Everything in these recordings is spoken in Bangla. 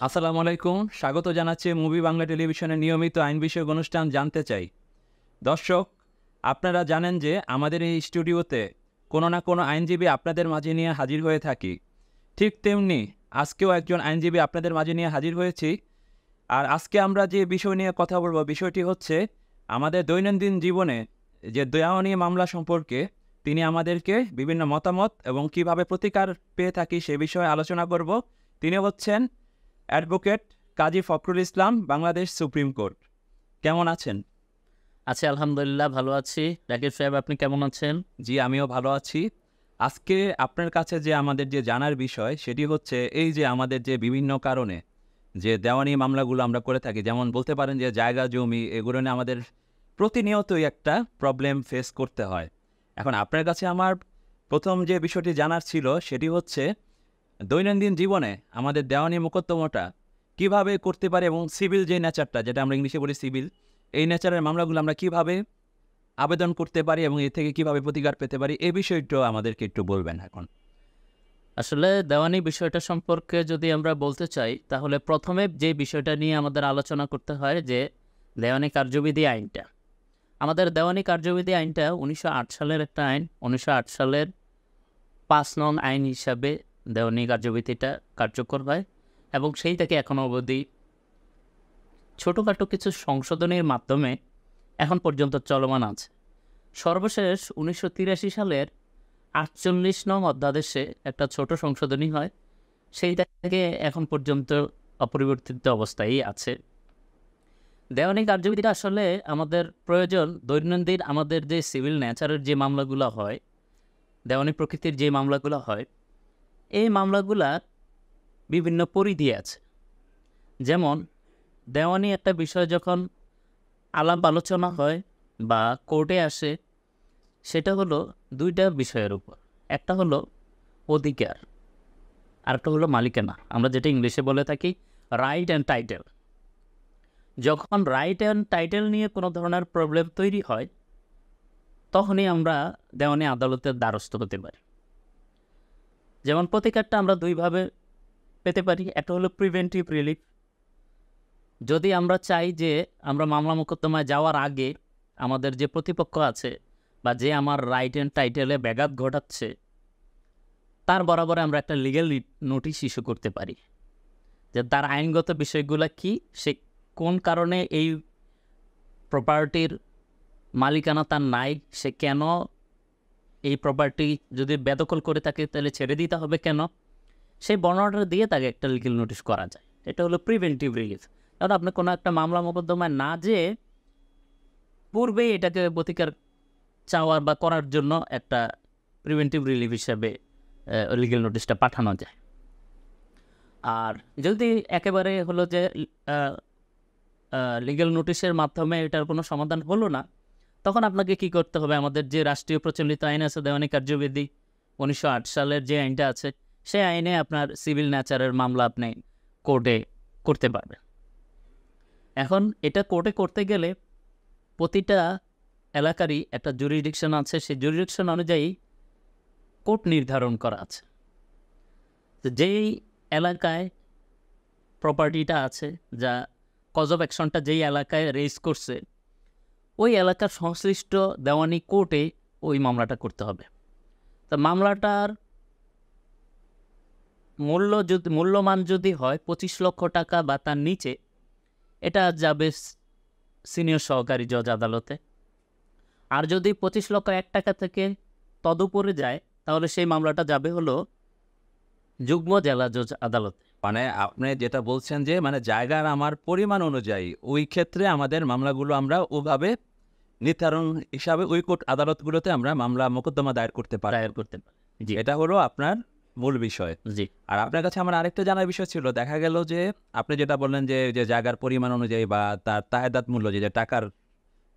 আসসালামু আলাইকুম। স্বাগত জানাচ্ছি মুভি বাংলা টেলিভিশনের নিয়মিত আইন বিষয়ক অনুষ্ঠান জানতে চাই। দর্শক, আপনারা জানেন যে আমাদের এই স্টুডিওতে কোনো না কোনো আইনজীবী আপনাদের মাঝে নিয়ে হাজির হয়ে থাকি। ঠিক তেমনি আজকেও একজন আইনজীবী আপনাদের মাঝে নিয়ে হাজির হয়েছি। আর আজকে আমরা যে বিষয় নিয়ে কথা বলব, বিষয়টি হচ্ছে আমাদের দৈনন্দিন জীবনে যে দেওয়ানি মামলা সম্পর্কে তিনি আমাদেরকে বিভিন্ন মতামত এবং কিভাবে প্রতিকার পেয়ে থাকি সে বিষয়ে আলোচনা করব। তিনি হচ্ছেন অ্যাডভোকেট কাজী ফখরুল ইসলাম, বাংলাদেশ সুপ্রিম কোর্ট। কেমন আছেন? আছি আলহামদুলিল্লাহ, ভালো আছি। রাকিব সাহেব, আপনি কেমন আছেন? জি, আমিও ভালো আছি। আজকে আপনার কাছে যে আমাদের যে জানার বিষয় সেটি হচ্ছে এই যে আমাদের যে বিভিন্ন কারণে যে দেওয়ানি মামলাগুলো আমরা করে থাকি, যেমন বলতে পারেন যে জায়গা জমি, এগুলো নিয়ে আমাদের প্রতিনিয়তই একটা প্রবলেম ফেস করতে হয়। এখন আপনার কাছে আমার প্রথম যে বিষয়টি জানার ছিল সেটি হচ্ছে দৈনন্দিন জীবনে আমাদের দেওয়ানি মোকদ্দমাটা কিভাবে করতে পারে এবং সিভিল যে নেচারটা, যেটা আমরা ইংলিশে বলি সিভিল, এই নেচারের মামলাগুলো আমরা কিভাবে আবেদন করতে পারি এবং এর থেকে কিভাবে প্রতিকার পেতে পারি, এই বিষয়টা আমাদেরকে একটু বলবেন এখন। আসলে দেওয়ানি বিষয়টা সম্পর্কে যদি আমরা বলতে চাই, তাহলে প্রথমে যে বিষয়টা নিয়ে আমাদের আলোচনা করতে হয় যে দেওয়ানি কার্যবিধি আইনটা। আমাদের দেওয়ানি কার্যবিধি আইনটা 1908 সালের একটা আইন। 1908 সালের 5 নং আইন হিসাবে দেওয়ানি কার্যবিধিটা কার্যকর হয় এবং সেই থেকে এখনও অবধি ছোটোখাটো কিছু সংশোধনীর মাধ্যমে এখন পর্যন্ত চলমান আছে। সর্বশেষ 1983 সালের 48 নং অধ্যাদেশে একটা ছোট সংশোধনী হয়, সেইটা থেকে এখন পর্যন্ত অপরিবর্তিত অবস্থায় আছে। দেওয়ানি কার্যবিধিটা আসলে আমাদের প্রয়োজন দৈনন্দিন আমাদের যে সিভিল নেচারের যে মামলাগুলো হয়, দেওয়ানি প্রকৃতির যে মামলাগুলো হয়, এই মামলাগুলা বিভিন্ন পরিধি আছে। যেমন দেওয়ানি একটা বিষয় যখন আলাপ আলোচনা হয় বা কোর্টে আসে, সেটা হলো দুইটা বিষয়ের উপর। একটা হলো অধিকার, আরেকটা হলো মালিকানা, আমরা যেটা ইংলিশে বলে থাকি রাইট অ্যান্ড টাইটেল। যখন রাইট অ্যান্ড টাইটেল নিয়ে কোনো ধরনের প্রবলেম তৈরি হয়, তখনই আমরা দেওয়ানি আদালতের দ্বারস্থ হতে পারি। যেমন প্রতিকারটা আমরা দুইভাবে পেতে পারি। একটা হলো প্রিভেন্টিভ রিলিফ। যদি আমরা চাই যে আমরা মামলা মোকদ্দমায় যাওয়ার আগে আমাদের যে প্রতিপক্ষ আছে বা যে আমার রাইট অ্যান্ড টাইটেলে ব্যাঘাত ঘটাচ্ছে, তার বরাবরে আমরা একটা লিগ্যাল নোটিশ ইস্যু করতে পারি যে তার আইনগত বিষয়গুলো কি, সে কোন কারণে এই প্রপার্টির মালিকানা তার নাই, সে কেন এই প্রপার্টি যদি বেদখল করে থাকে তাহলে ছেড়ে দিতে হবে কেন, সেই বর্ণনাটা দিয়ে তাকে একটা লিগ্যাল নোটিশ করা যায়। এটা হলো প্রিভেন্টিভ রিলিফ। কারণ আপনি কোনো একটা মামলা মোকদ্দমায় না যেয়ে পূর্বেই এটাকে প্রতিকার চাওয়ার বা করার জন্য একটা প্রিভেন্টিভ রিলিফ হিসাবে লিগ্যাল নোটিশটা পাঠানো যায়। আর যদি একেবারে হলো যে লিগ্যাল নোটিশের মাধ্যমে এটার কোনো সমাধান হলো না, তখন আপনাকে কি করতে হবে, আমাদের যে রাষ্ট্রীয় প্রচলিত আইন আছে দেওয়ানি কার্যবিধি 1908 সালের যে আইনটা আছে, সেই আইনে আপনার সিভিল নেচারের মামলা আপনি কোর্টে করতে পারবেন। এখন এটা কোর্টে করতে গেলে প্রতিটা এলাকারই একটা জুরিডিকশন আছে, সেই জুরিডিকশন অনুযায়ী কোর্ট নির্ধারণ করা আছে। তো যেই এলাকায় প্রপার্টিটা আছে, যা কজ অফ অ্যাকশনটা যেই এলাকায় রেজ করছে, ওই এলাকার সংশ্লিষ্ট দেওয়ানি কোর্টে ওই মামলাটা করতে হবে। তো মামলাটার মূল্যমান যদি হয় 25 লক্ষ টাকা বা তার নিচে, এটা যাবে সিনিয়র সহকারী জজ আদালতে। আর যদি 25 লক্ষ 1 টাকা থেকে তদুপরে যায়, তাহলে সেই মামলাটা যাবে হলো যুগ্ম জেলা জজ আদালতে। মানে আপনি যেটা বলছেন যে মানে জায়গার আমার পরিমাণ অনুযায়ী ওই ক্ষেত্রে আমাদের মামলাগুলো আমরা ওভাবে নির্ধারণ হিসাবে ওই কোর্ট আদালতগুলোতে আমরা মামলা মোকদ্দমা দায়ের করতে পারি। জি, এটা হলো আপনার মূল বিষয়। জি, আর আপনার কাছে আমার আরেকটা জানার বিষয় ছিল, দেখা গেল যে আপনি যেটা বললেন যে যে জায়গার পরিমাণ অনুযায়ী বা তার তাহেদাত মূল্য, যে টাকার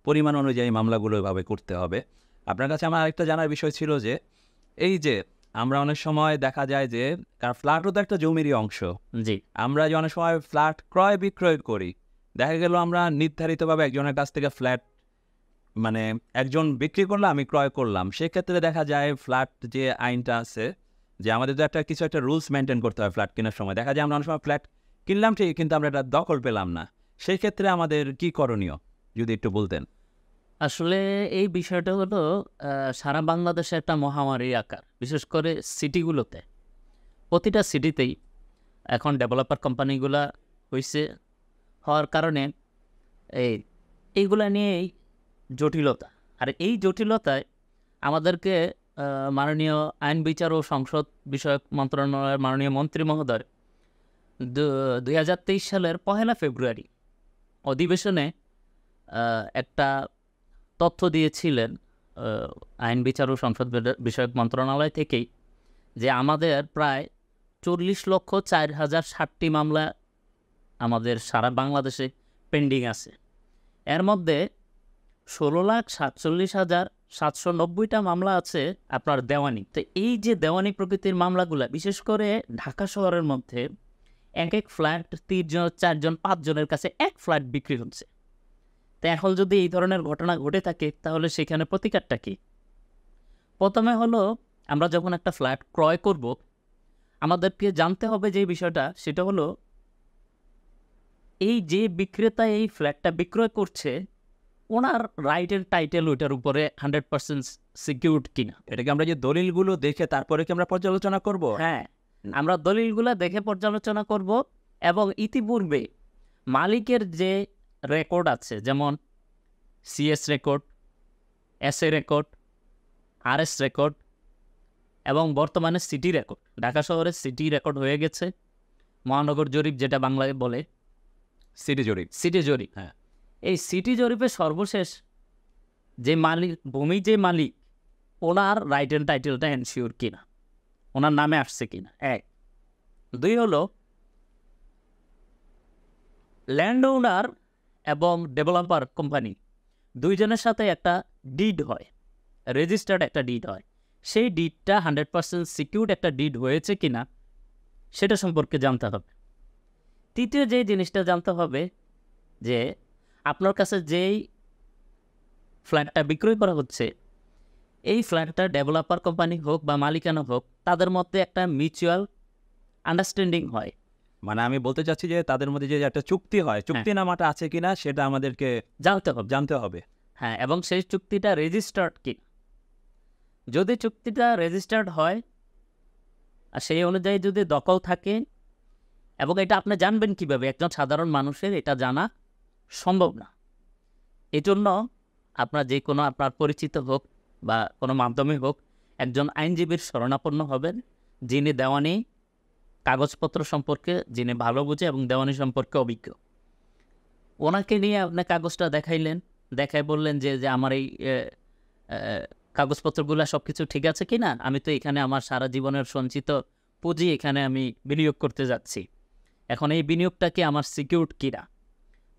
পরিমাণ অনুযায়ী মামলাগুলো এভাবে করতে হবে। আপনার কাছে আমার আরেকটা জানার বিষয় ছিল যে এই যে আমরা অনেক সময় দেখা যায় যে, কারণ ফ্ল্যাটও তো একটা জমিরই অংশ, জি, আমরা যে অনেক সময় ফ্ল্যাট ক্রয় বিক্রয় করি, দেখা গেল আমরা নির্ধারিতভাবে একজনের কাছ থেকে ফ্ল্যাট, মানে একজন বিক্রি করলো, আমি ক্রয় করলাম, সেক্ষেত্রে দেখা যায় ফ্ল্যাট যে আইনটা আছে, যে আমাদের তো একটা কিছু একটা রুলস মেনটেন করতে হয় ফ্ল্যাট কেনার সময়। দেখা যায় আমরা অনেক সময় ফ্ল্যাট কিনলাম ঠিক, কিন্তু আমরা এটা দখল পেলাম না। সেই ক্ষেত্রে আমাদের কি করণীয় যদি একটু বলতেন। আসলে এই বিষয়টা হলো সারা বাংলাদেশে একটা মহামারীর আকার, বিশেষ করে সিটিগুলোতে। প্রতিটা সিটিতেই এখন ডেভেলপার কোম্পানিগুলা হইছে, হওয়ার কারণে এই এইগুলা নিয়েই জটিলতা। আর এই জটিলতায় আমাদেরকে মাননীয় আইন বিচার ও সংসদ বিষয়ক মন্ত্রণালয়ের মাননীয় মন্ত্রী মহোদয় 2023 সালের 1 ফেব্রুয়ারি অধিবেশনে একটা তথ্য দিয়েছিলেন আইন বিচার ও সংসদ বিষয়ক মন্ত্রণালয় থেকেই, যে আমাদের প্রায় 40,04,060টি মামলা আমাদের সারা বাংলাদেশে পেন্ডিং আছে। এর মধ্যে 16,47,790টা মামলা আছে আপনার দেওয়ানি। তো এই যে দেওয়ানি প্রকৃতির মামলাগুলো, বিশেষ করে ঢাকা শহরের মধ্যে এক ফ্ল্যাট 3 জন 4 জন 5 জনের কাছে এক ফ্ল্যাট বিক্রি হচ্ছে। তো এখন যদি এই ধরনের ঘটনা ঘটে থাকে তাহলে সেখানে প্রতিকারটা কি? প্রথমে হলো, আমরা যখন একটা ফ্ল্যাট ক্রয় করব, আমাদেরকে জানতে হবে যে বিষয়টা, সেটা হলো এই যে বিক্রেতা এই ফ্ল্যাটটা বিক্রয় করছে, ওনার রাইটের টাইটেল ওইটার উপরে 100% সিকিউরড কিনা। এটাকে আমরা যে দলিলগুলো দেখে তারপরে কি আমরা পর্যালোচনা করব? হ্যাঁ, আমরা দলিলগুলো দেখে পর্যালোচনা করব, এবং ইতিপূর্বে মালিকের যে রেকর্ড আছে, যেমন CS record, SA record, RS record, এবং বর্তমানে সিটি রেকর্ড। ঢাকা শহরে সিটি রেকর্ড হয়ে গেছে, মহানগর জরিপ যেটা বাংলায় বলে, সিটি জরিপ। সিটি জরিপ। হ্যাঁ, এই সিটি জরিপে সর্বশেষ যে মালিক, ভূমি যে মালিক, ওনার রাইট অ্যান্ড টাইটেলটা এনশিওর কিনা, ওনার নামে আসছে কিনা, 1। 2 হলো ল্যান্ড ওনার এবং ডেভেলপার কোম্পানি দুইজনের সাথে একটা ডিড হয়, রেজিস্টার্ড একটা ডিড হয়। সেই ডিডটা 100% সিকিউরড একটা ডিড হয়েছে কিনা সেটা সম্পর্কে জানতে হবে। তৃতীয় যে জিনিসটা জানতে হবে, যে আপনার কাছে যেই ফ্ল্যাটটা বিক্রয় করা হচ্ছে, এই ফ্ল্যাটটা ডেভেলপার কোম্পানি হোক বা মালিকানা হোক, তাদের মধ্যে একটা মিউচুয়াল আন্ডারস্ট্যান্ডিং হয়। মানে আমি বলতে চাচ্ছি যে তাদের মধ্যে যে একটা চুক্তি হয়, চুক্তিনামাটা আছে কিনা সেটা আমাদেরকে জানতে হবে। হ্যাঁ, এবং সেই চুক্তিটা রেজিস্টার্ড কিনা। যদি চুক্তিটা রেজিস্টার্ড হয় আর সেই অনুযায়ী যদি দখল থাকে, এবং এটা আপনি জানবেন কিভাবে? একজন সাধারণ মানুষের এটা জানা সম্ভব না। এই জন্য আপনার যে কোনো, আপনার পরিচিত হোক বা কোনো মাধ্যমে হোক, একজন আইনজীবীর শরণাপন্ন হবেন, যিনি দেওয়ানি কাগজপত্র সম্পর্কে যিনি ভালো বুঝে এবং দেওয়ানি সম্পর্কে অভিজ্ঞ। ওনাকে নিয়ে আপনি কাগজটা দেখাইলেন, দেখাই বললেন যে আমার এই কাগজপত্রগুলো সব কিছু ঠিক আছে কিনা, আমি তো এখানে আমার সারা জীবনের সঞ্চিত পুঁজি এখানে আমি বিনিয়োগ করতে যাচ্ছি, এখন এই বিনিয়োগটা কি আমার সিকিউরড কিনা।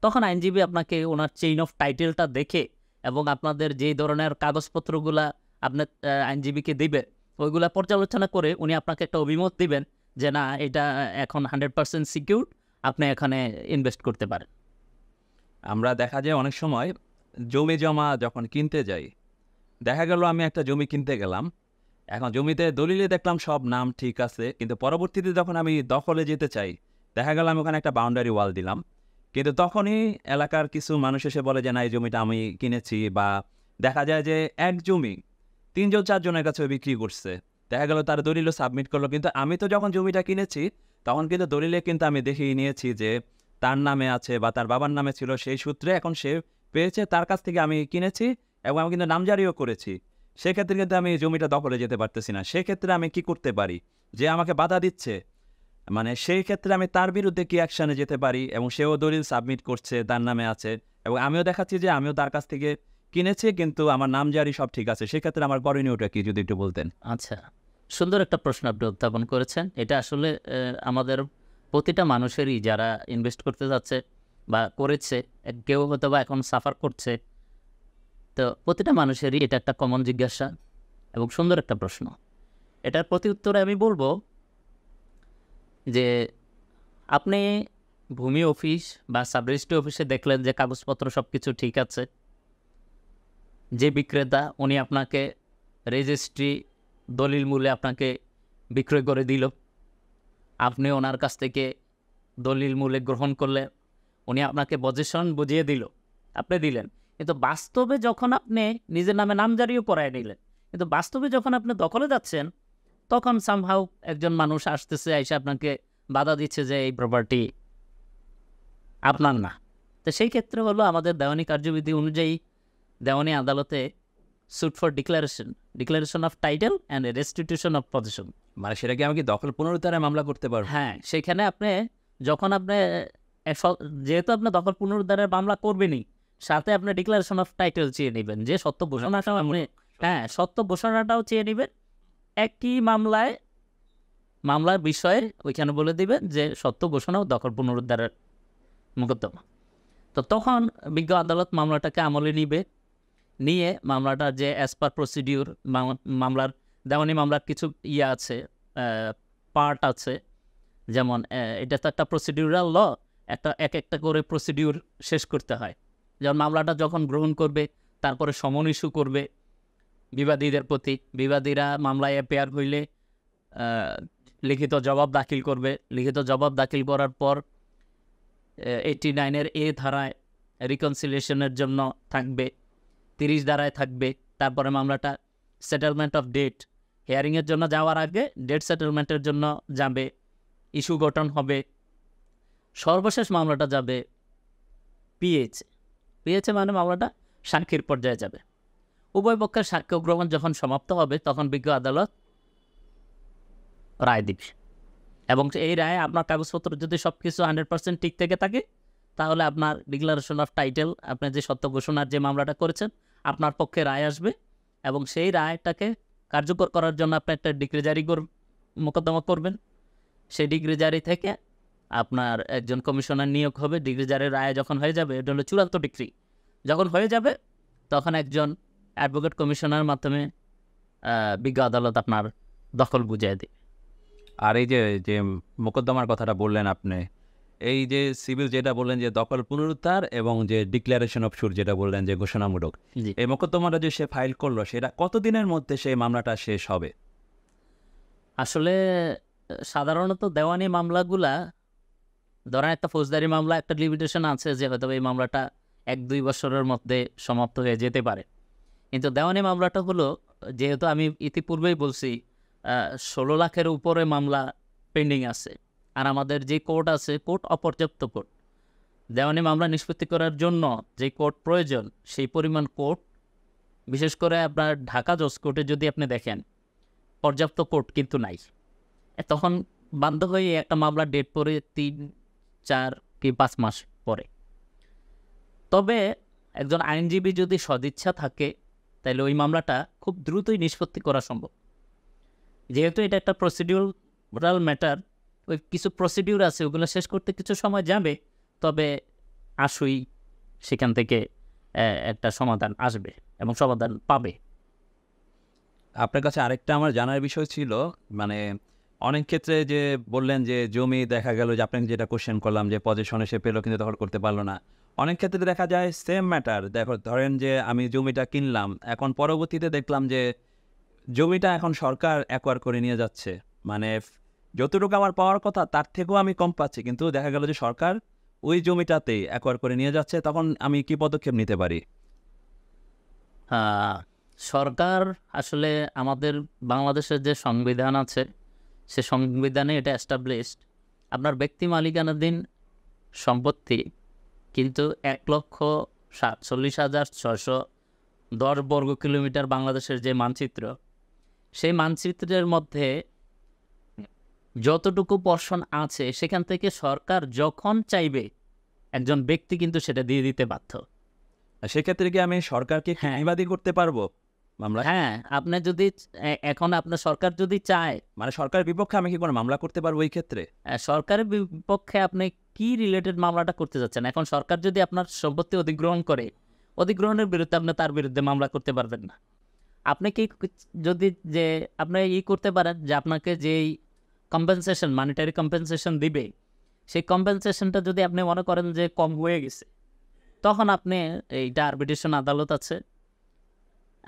তখন আইনজীবী আপনাকে ওনার চেইন অফ টাইটেলটা দেখে, এবং আপনাদের যেই ধরনের কাগজপত্রগুলা আপনার আইনজীবীকে দিবে, ওইগুলা পর্যালোচনা করে উনি আপনাকে একটা অভিমত দিবেন যে না, এটা এখন 100% সিকিউরড, আপনি এখানে ইনভেস্ট করতে পারেন। আমরা দেখা যায় অনেক সময় জমি জমা যখন কিনতে যাই, দেখা গেল আমি একটা জমি কিনতে গেলাম, এখন জমিতে দলিলে দেখলাম সব নাম ঠিক আছে, কিন্তু পরবর্তীতে যখন আমি দখলে যেতে চাই, দেখা গেল আমি ওখানে একটা বাউন্ডারি ওয়াল দিলাম, কিন্তু তখনই এলাকার কিছু মানুষ এসে বলে যে না, এই জমিটা আমি কিনেছি। বা দেখা যায় যে এক জমি 3 জন 4 জনের কাছে বিক্রি করছে, দেখা গেল তার দলিলও সাবমিট করলো, কিন্তু আমি তো যখন জমিটা কিনেছি তখন কিন্তু দলিলে কিন্তু আমি দেখিয়ে নিয়েছি যে তার নামে আছে বা তার বাবার নামে ছিল, সেই সূত্রে এখন সে পেয়েছে, তার কাছ থেকে আমি কিনেছি এবং আমি কিন্তু নামজারিও করেছি। সেক্ষেত্রে কিন্তু আমি জমিটা দখলে যেতে পারতেছি না। সেক্ষেত্রে আমি কি করতে পারি? যে আমাকে বাধা দিচ্ছে, মানে সেই ক্ষেত্রে আমি তার বিরুদ্ধে কি অ্যাকশানে যেতে পারি? এবং সেও দলিল সাবমিট করছে, তার নামে আছে, এবং আমিও দেখাচ্ছি যে আমিও তার কাছ থেকে কিনেছি, কিন্তু আমার নামজারি সব ঠিক আছে। সেক্ষেত্রে আমার করণীয়টা কি যদি একটু বলতেন। আচ্ছা, সুন্দর একটা প্রশ্ন আপনি উত্থাপন করেছেন। এটা আসলে আমাদের প্রতিটা মানুষেরই, যারা ইনভেস্ট করতে যাচ্ছে বা করেছে, কেউ হয়তো বা এখন সাফার করছে, তো প্রতিটা মানুষেরই এটা একটা কমন জিজ্ঞাসা এবং সুন্দর একটা প্রশ্ন। এটার প্রতি উত্তরে আমি বলবো যে আপনি ভূমি অফিস বা সাব রেজিস্ট্রি অফিসে দেখলেন যে কাগজপত্র সব কিছু ঠিক আছে, যে বিক্রেতা উনি আপনাকে রেজিস্ট্রি দলিল মূল্যে আপনাকে বিক্রয় করে দিল, আপনি ওনার কাছ থেকে দলিল মূলে গ্রহণ করলে, উনি আপনাকে পজিশন বুঝিয়ে দিল, আপনি দিলেন, কিন্তু বাস্তবে যখন আপনি নিজের নামে নামজারিও করায় নিলেন, কিন্তু বাস্তবে যখন আপনি দখলে যাচ্ছেন, তখন সামহাউ একজন মানুষ আসতেছে, এসে আপনাকে বাধা দিচ্ছে যে এই প্রপার্টি আপনার না। তো সেই ক্ষেত্রে হলো আমাদের দেওয়ানি কার্যবিধি অনুযায়ী দেওয়ানি আদালতে suit for declaration of title and restitution of possession. মানে সেটা কি আমি কি দখল পুনরুদ্ধারে মামলা করতে পারবো? হ্যাঁ, সেখানে আপনি যখন আপনি যেহেতু আপনি দখল পুনরুদ্ধারের মামলা করবেনই, সাথে আপনি ডিক্লারেশন অফ টাইটেল চেয়ে নেবেন, যে সত্য ঘোষণাটাও আপনি, হ্যাঁ, সত্য ঘোষণাটাও চেয়ে নেবেন। একই মামলার বিষয়ে ওইখানে বলে দিবেন যে সত্য ঘোষণা ও দখল পুনরুদ্ধারের মোকদ্দমা। তো তখন বিজ্ঞ আদালত মামলাটাকে আমলে নিয়ে মামলাটা যে অ্যাজ পার প্রসিডিউর, মামলার দেওয়ানি মামলার কিছু আছে, পার্ট আছে, যেমন এটা তো একটা প্রসিডিউরাল ল, একটা করে প্রসিডিউর শেষ করতে হয়। যেমন মামলাটা যখন গ্রহণ করবে, তারপরে সমন ইস্যু করবে বিবাদীদের প্রতি, বিবাদীরা মামলায় অ্যাপেয়ার হইলে লিখিত জবাব দাখিল করবে, লিখিত জবাব দাখিল করার পর 89-এর এ ধারায় রিকনসিলিয়েশনের জন্য থাকবে, 30 ধারায় থাকবে। তারপরে মামলাটা সেটেলমেন্ট অফ ডেট, হিয়ারিংয়ের জন্য যাওয়ার আগে ডেট সেটেলমেন্টের জন্য যাবে, ইস্যু গঠন হবে। সর্বশেষ মামলাটা যাবে পিএইচে মানে মামলাটা সাক্ষীর পর্যায়ে যাবে। উভয় পক্ষের সাক্ষ্য গ্রহণ যখন সমাপ্ত হবে, তখন বিজ্ঞ আদালত রায় দিবে, এবং এই রায়ে আপনার কাগজপত্র যদি সব কিছু 100% ঠিক থেকে থাকে, তাহলে আপনার ডিক্লারেশন অফ টাইটেল, আপনি যে সত্য ঘোষণার যে মামলাটা করেছেন, আপনার পক্ষে রায় আসবে, এবং সেই রায়টাকে কার্যকর করার জন্য আপনি একটা ডিক্রি জারি মোকদ্দমা করবেন। সেই ডিগ্রি জারি থেকে আপনার একজন কমিশনার নিয়োগ হবে। ডিগ্রি জারির রায় যখন হয়ে যাবে, এটা হলো চূড়ান্ত ডিগ্রি, যখন হয়ে যাবে তখন একজন অ্যাডভোকেট কমিশনার মাধ্যমে বিজ্ঞ আদালত আপনার দখল বুঝিয়ে দেবে। আর এই যে যে মোকদ্দমার কথাটা বললেন আপনি, এই যে সিভিল যেটা বললেন যে দখল পুনরুদ্ধার, এবং যে ডিক্লারেশন অফ সুট যেটা বললেন যে ঘোষণামূলক, জি, এই মোকদ্দমাটা যে সে ফাইল করলো, সেটা কতদিনের মধ্যে সেই মামলাটা শেষ হবে? আসলে সাধারণত দেওয়ানি মামলাগুলা, ধরেন একটা ফৌজদারি মামলা একটা লিমিটেশন আছে যে হয়তো এই মামলাটা 1-2 বছরের মধ্যে সমাপ্ত হয়ে যেতে পারে, কিন্তু দেওয়ানি মামলাটা হলো, যেহেতু আমি ইতিপূর্বেই বলছি 16 লাখের উপরে মামলা পেন্ডিং আছে, আর আমাদের যে কোর্ট আছে, কোর্ট অপর্যাপ্ত কোর্ট। দেওয়ানি মামলা নিষ্পত্তি করার জন্য যে কোর্ট প্রয়োজন, সেই পরিমাণ কোর্ট, বিশেষ করে আপনার ঢাকা জজ কোর্টে যদি আপনি দেখেন, পর্যাপ্ত কোর্ট কিন্তু নাই। তখন বাধ্য হয়ে একটা মামলা ডেট পরে 3, 4 কি 5 মাস পরে। তবে একজন আইনজীবী যদি সদিচ্ছা থাকে, তাহলে ওই মামলাটা খুব দ্রুতই নিষ্পত্তি করা সম্ভব। যেহেতু এটা একটা প্রসিডিউরাল ম্যাটার, ওই কিছু প্রসিডিউর আছে, ওগুলো শেষ করতে কিছু সময় যাবে, তবে আসুই সেখান থেকে একটা সমাধান আসবে এবং সমাধান পাবে। আপনার কাছে আরেকটা আমার জানার বিষয় ছিল, মানে অনেক ক্ষেত্রে যে বললেন যে জমি দেখা গেল যে আপনাকে যেটা কোশ্চেন করলাম যে পজিশনে সে পেলো কিন্তু দখল করতে পারলো না, অনেক ক্ষেত্রে দেখা যায় সেম ম্যাটার, ধরেন যে আমি জমিটা কিনলাম, এখন পরবর্তীতে দেখলাম যে জমিটা এখন সরকার অ্যাকোয়ার করে নিয়ে যাচ্ছে, মানে যতটুকু আমার পাওয়ার কথা তার থেকেও আমি কম পাচ্ছি, কিন্তু দেখা গেল যে সরকার ওই জমিটাতেই অ্যাকোয়ার করে নিয়ে যাচ্ছে, তখন আমি কি পদক্ষেপ নিতে পারি? সরকার আসলে আমাদের বাংলাদেশের যে সংবিধান আছে, সে সংবিধানে এটা এস্টাবলিশড, আপনার ব্যক্তি মালিকানাধীন সম্পত্তি কিন্তু 1,47,610 বর্গ কিলোমিটার বাংলাদেশের যে মানচিত্র, সেই মানচিত্রের মধ্যে যতটুকু পোরশন আছে, সেখান থেকে সরকার যখন চাইবে একজন ব্যক্তি কিন্তু সেটা দিয়ে দিতে বাধ্য। সেক্ষেত্রে কি আমি সরকারকে বিবাদী করতে পারবো মামলা? হ্যাঁ, আপনি যদি এখন আপনার সরকার যদি চায়, মানে সরকারের বিপক্ষে আমি কি কোনো মামলা করতে পারবো এই ক্ষেত্রে? সরকারের বিপক্ষে আপনি কি রিলেটেড মামলাটা করতে যাচ্ছেন? এখন সরকার যদি আপনার সম্পত্তি অধিগ্রহণ করে, অধিগ্রহণের বিরুদ্ধে আপনি তার বিরুদ্ধে মামলা করতে পারবেন না। আপনি কি যদি যে আপনি করতে পারেন যে আপনাকে যেই কম্পেনসেশন, মানিটারি কম্পেনসেশন দিবে, সেই কম্পেনসেশনটা যদি আপনি মনে করেন যে কম হয়ে গেছে, তখন আপনি এইটা আরবিট্রেশন আদালত আছে,